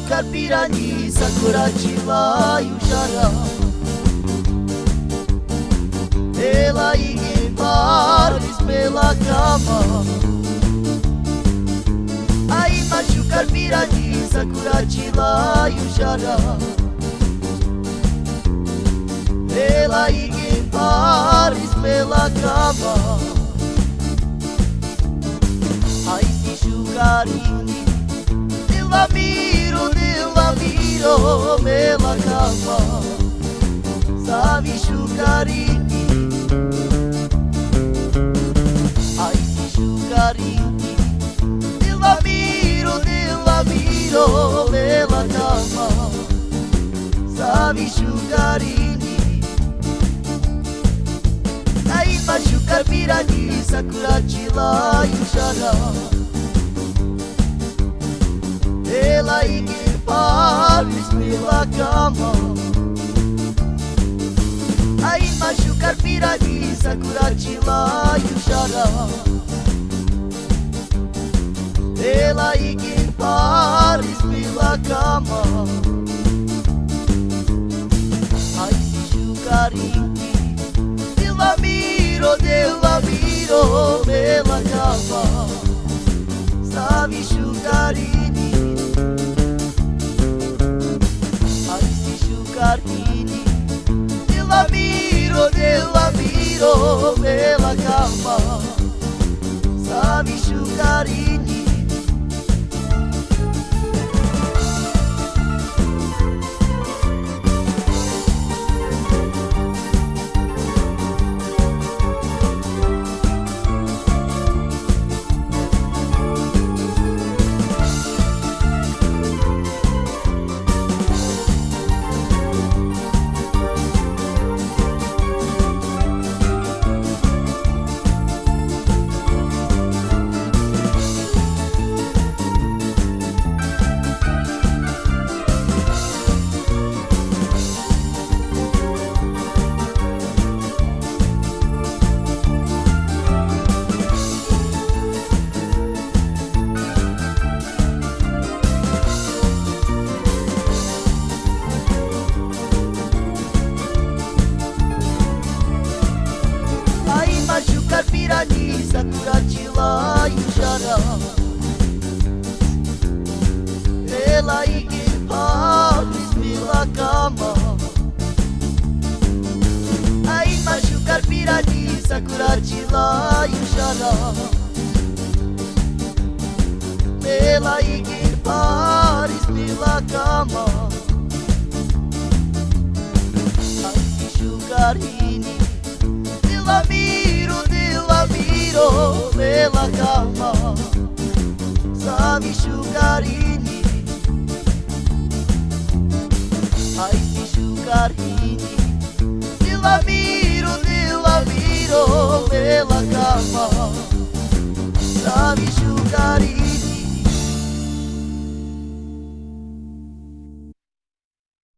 Carpirani, Sakura Chila e o Xará. Ela ignorares pela cama. Aí machu Carpirani, Sakura Chila e o Xará. Ela ignorares pela cama. Aí se chugarini, la miro pela cama, sabe chucarini. Ai se chucarini, la miro pela cama, sabe chucarini. Ai machucar pirani, Sakura Chila e o Xará. Ela ignorares pela cama. Aí machucar pirani, Sakura Chila e o Xará. Ela ignorares pela cama. Aí se chucarini, la miro pela cama, sabe chucarini. Carpini, la miro pela cama, sabe chucarini. Carpirani, Sakura Chila e o Xará. Ela ignorares pela cama. Aí machucar pirani, Sakura Chila e o Xará. Ela ignorares pela cama. Aí se chucarini, la miro pela cama, sabe chucarini. Ai se chucarini, la miro pela cama, sabe chucarini.